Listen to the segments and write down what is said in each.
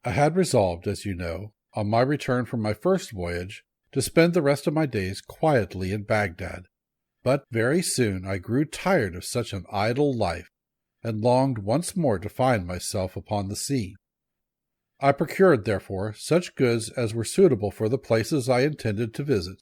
I had resolved, as you know, on my return from my first voyage, to spend the rest of my days quietly in Baghdad, but very soon I grew tired of such an idle life, and longed once more to find myself upon the sea. I procured, therefore, such goods as were suitable for the places I intended to visit,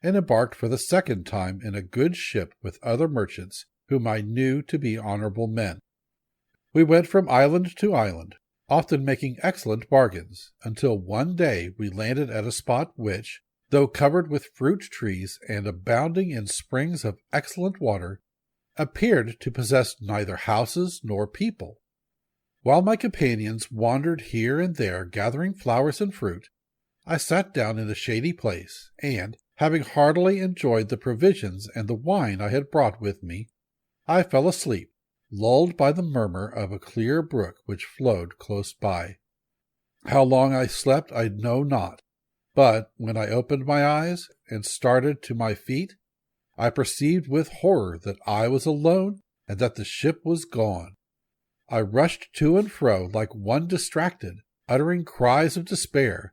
and embarked for the second time in a good ship with other merchants whom I knew to be honorable men. We went from island to island, often making excellent bargains, until one day we landed at a spot which, though covered with fruit trees and abounding in springs of excellent water, appeared to possess neither houses nor people. While my companions wandered here and there gathering flowers and fruit, I sat down in a shady place, and, having heartily enjoyed the provisions and the wine I had brought with me, I fell asleep, lulled by the murmur of a clear brook which flowed close by. How long I slept I know not, but when I opened my eyes and started to my feet, I perceived with horror that I was alone and that the ship was gone. I rushed to and fro like one distracted, uttering cries of despair,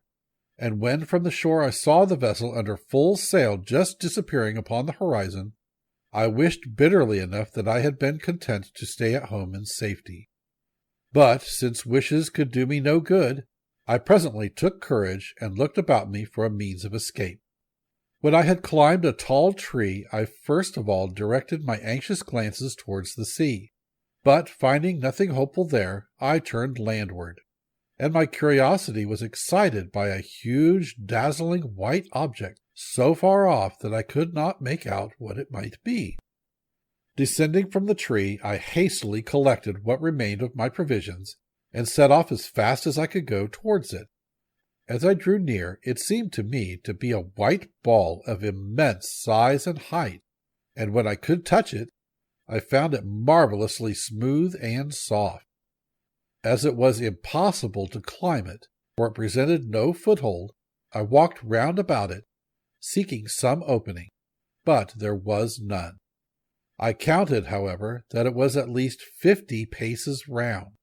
and when from the shore I saw the vessel under full sail just disappearing upon the horizon, I wished bitterly enough that I had been content to stay at home in safety. But, since wishes could do me no good, I presently took courage and looked about me for a means of escape. When I had climbed a tall tree, I first of all directed my anxious glances towards the sea. But, finding nothing hopeful there, I turned landward, and my curiosity was excited by a huge, dazzling white object so far off that I could not make out what it might be. Descending from the tree, I hastily collected what remained of my provisions, and set off as fast as I could go towards it. As I drew near, it seemed to me to be a white ball of immense size and height, and when I could touch it, I found it marvelously smooth and soft. As it was impossible to climb it, for it presented no foothold, I walked round about it, seeking some opening, but there was none. I counted, however, that it was at least 50 paces round.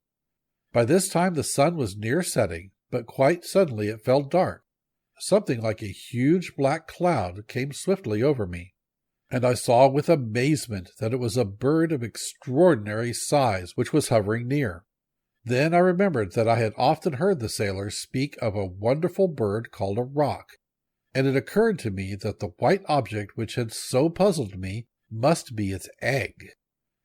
By this time the sun was near setting, but quite suddenly it fell dark. Something like a huge black cloud came swiftly over me, and I saw with amazement that it was a bird of extraordinary size which was hovering near. Then I remembered that I had often heard the sailors speak of a wonderful bird called a roc, and it occurred to me that the white object which had so puzzled me must be its egg.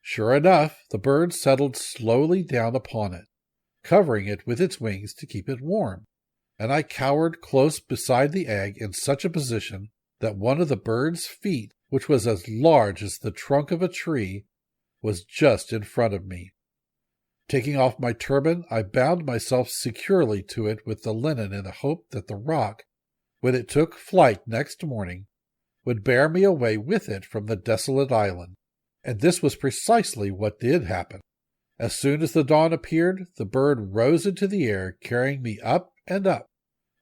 Sure enough, the bird settled slowly down upon it, covering it with its wings to keep it warm, and I cowered close beside the egg in such a position that one of the bird's feet, which was as large as the trunk of a tree, was just in front of me. Taking off my turban, I bound myself securely to it with the linen in the hope that the roc, when it took flight next morning, would bear me away with it from the desolate island. And this was precisely what did happen. As soon as the dawn appeared, the bird rose into the air, carrying me up and up,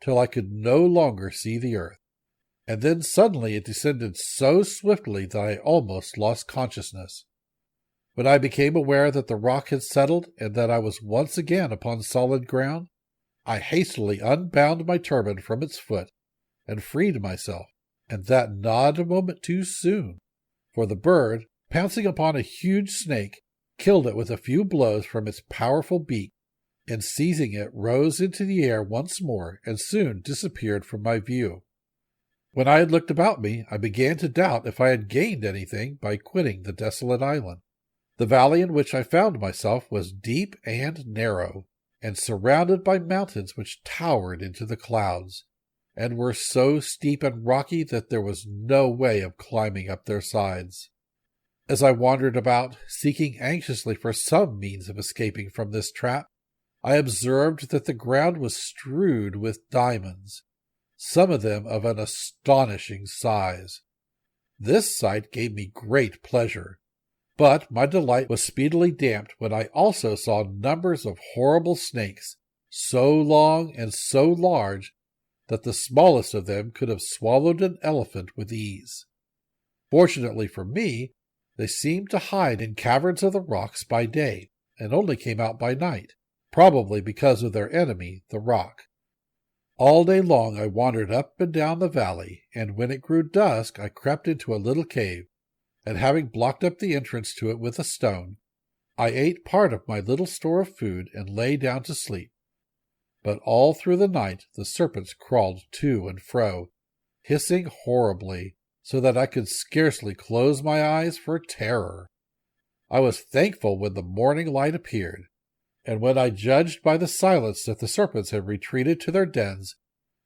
till I could no longer see the earth. And then suddenly it descended so swiftly that I almost lost consciousness. When I became aware that the roc had settled and that I was once again upon solid ground, I hastily unbound my turban from its foot and freed myself, and that not a moment too soon, for the bird, pouncing upon a huge snake, killed it with a few blows from its powerful beak, and seizing it rose into the air once more and soon disappeared from my view. When I had looked about me, I began to doubt if I had gained anything by quitting the desolate island. The valley in which I found myself was deep and narrow, and surrounded by mountains which towered into the clouds, and were so steep and rocky that there was no way of climbing up their sides. As I wandered about, seeking anxiously for some means of escaping from this trap, I observed that the ground was strewed with diamonds, some of them of an astonishing size. This sight gave me great pleasure, but my delight was speedily damped when I also saw numbers of horrible snakes, so long and so large that the smallest of them could have swallowed an elephant with ease. Fortunately for me, they seemed to hide in caverns of the rocks by day, and only came out by night, probably because of their enemy, the rock. All day long I wandered up and down the valley, and when it grew dusk I crept into a little cave, and having blocked up the entrance to it with a stone, I ate part of my little store of food and lay down to sleep. But all through the night the serpents crawled to and fro, hissing horribly, so that I could scarcely close my eyes for terror. I was thankful when the morning light appeared, and when I judged by the silence that the serpents had retreated to their dens,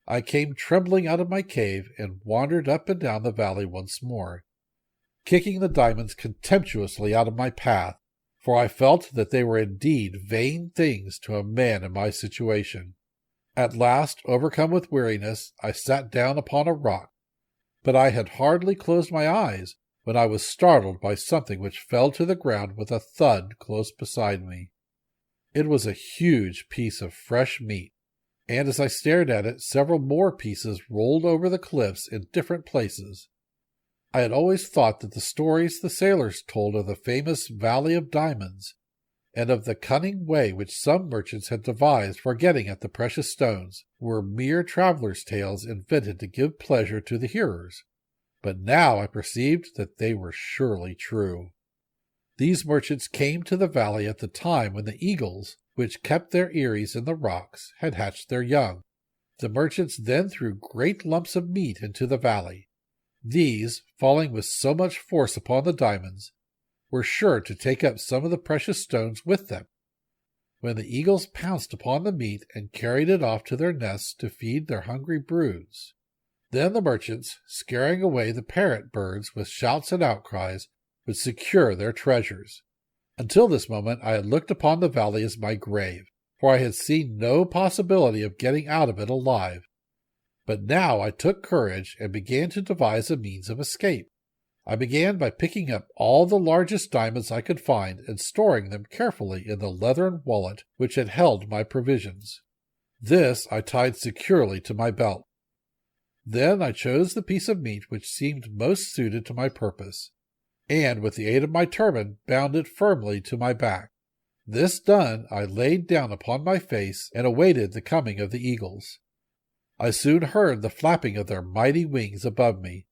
I came trembling out of my cave and wandered up and down the valley once more, kicking the diamonds contemptuously out of my path, for I felt that they were indeed vain things to a man in my situation. At last, overcome with weariness, I sat down upon a rock, but I had hardly closed my eyes when I was startled by something which fell to the ground with a thud close beside me. It was a huge piece of fresh meat, and as I stared at it, several more pieces rolled over the cliffs in different places. I had always thought that the stories the sailors told of the famous Valley of Diamonds, and of the cunning way which some merchants had devised for getting at the precious stones, were mere travelers' tales invented to give pleasure to the hearers. But now I perceived that they were surely true. These merchants came to the valley at the time when the eagles, which kept their eyries in the rocks, had hatched their young. The merchants then threw great lumps of meat into the valley. These, falling with so much force upon the diamonds, were sure to take up some of the precious stones with them. When the eagles pounced upon the meat and carried it off to their nests to feed their hungry broods, then the merchants, scaring away the parrot birds with shouts and outcries, would secure their treasures. Until this moment I had looked upon the valley as my grave, for I had seen no possibility of getting out of it alive. But now I took courage and began to devise a means of escape. I began by picking up all the largest diamonds I could find and storing them carefully in the leathern wallet which had held my provisions. This I tied securely to my belt. Then I chose the piece of meat which seemed most suited to my purpose, and with the aid of my turban bound it firmly to my back. This done, I laid down upon my face and awaited the coming of the eagles. I soon heard the flapping of their mighty wings above me,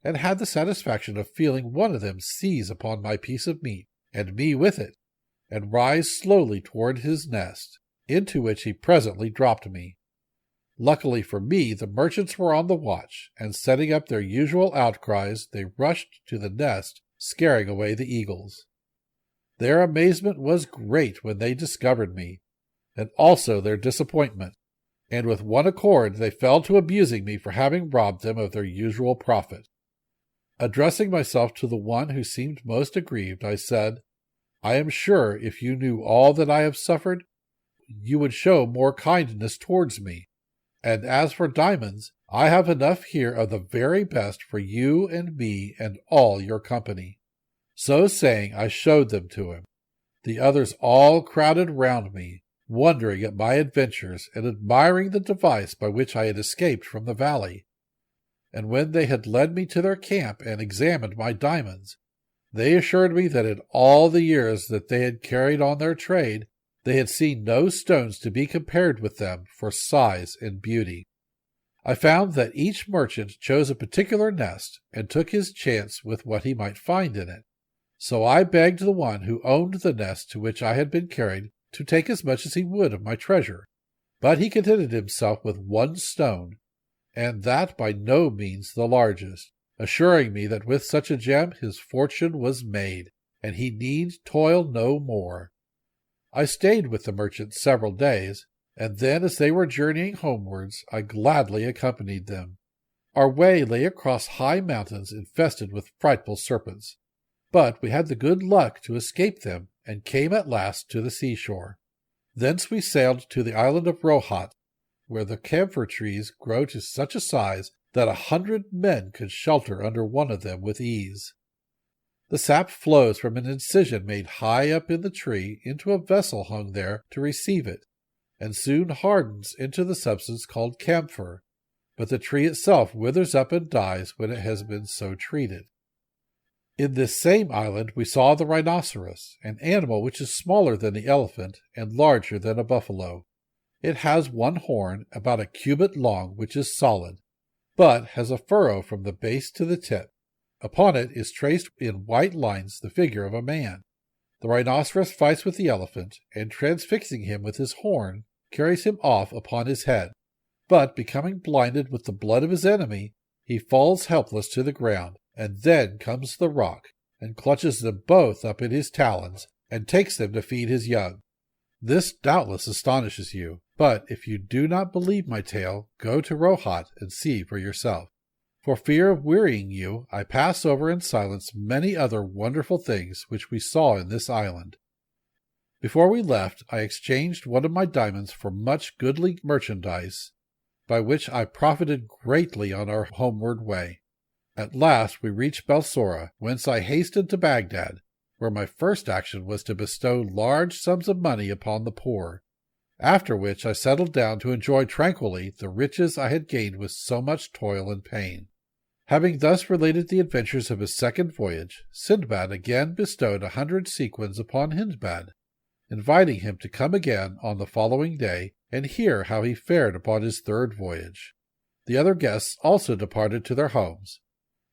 and had the satisfaction of feeling one of them seize upon my piece of meat, and me with it, and rise slowly toward his nest, into which he presently dropped me. Luckily for me, the merchants were on the watch, and setting up their usual outcries, they rushed to the nest, scaring away the eagles. Their amazement was great when they discovered me, and also their disappointment, and with one accord they fell to abusing me for having robbed them of their usual profit. Addressing myself to the one who seemed most aggrieved, I said, "I am sure if you knew all that I have suffered, you would show more kindness towards me. And as for diamonds, I have enough here of the very best for you and me and all your company." So saying, I showed them to him. The others all crowded round me, wondering at my adventures and admiring the device by which I had escaped from the valley. And when they had led me to their camp and examined my diamonds, they assured me that in all the years that they had carried on their trade, they had seen no stones to be compared with them for size and beauty. I found that each merchant chose a particular nest and took his chance with what he might find in it. So I begged the one who owned the nest to which I had been carried to take as much as he would of my treasure, but he contented himself with one stone, and that by no means the largest, assuring me that with such a gem his fortune was made, and he need toil no more. I stayed with the merchant several days, and then as they were journeying homewards, I gladly accompanied them. Our way lay across high mountains infested with frightful serpents, but we had the good luck to escape them and came at last to the seashore. Thence we sailed to the island of Rohat, where the camphor trees grow to such a size that 100 men could shelter under one of them with ease. The sap flows from an incision made high up in the tree into a vessel hung there to receive it, and soon hardens into the substance called camphor, but the tree itself withers up and dies when it has been so treated. In this same island we saw the rhinoceros, an animal which is smaller than the elephant and larger than a buffalo. It has one horn about a cubit long which is solid, but has a furrow from the base to the tip. Upon it is traced in white lines the figure of a man. The rhinoceros fights with the elephant, and transfixing him with his horn, carries him off upon his head. But becoming blinded with the blood of his enemy, he falls helpless to the ground, and then comes the roc, and clutches them both up in his talons, and takes them to feed his young. This doubtless astonishes you, but if you do not believe my tale, go to Rohat and see for yourself. For fear of wearying you, I pass over in silence many other wonderful things which we saw in this island. Before we left, I exchanged one of my diamonds for much goodly merchandise, by which I profited greatly on our homeward way. At last we reached Balsora, whence I hastened to Baghdad, where my first action was to bestow large sums of money upon the poor, after which I settled down to enjoy tranquilly the riches I had gained with so much toil and pain. Having thus related the adventures of his second voyage, Sindbad again bestowed 100 sequins upon Hindbad, inviting him to come again on the following day and hear how he fared upon his third voyage. The other guests also departed to their homes,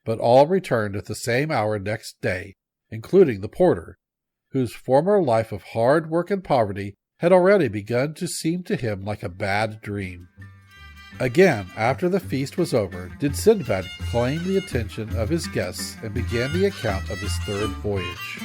but all returned at the same hour next day, including the porter, whose former life of hard work and poverty had already begun to seem to him like a bad dream. Again, after the feast was over, did Sindbad claim the attention of his guests and began the account of his third voyage.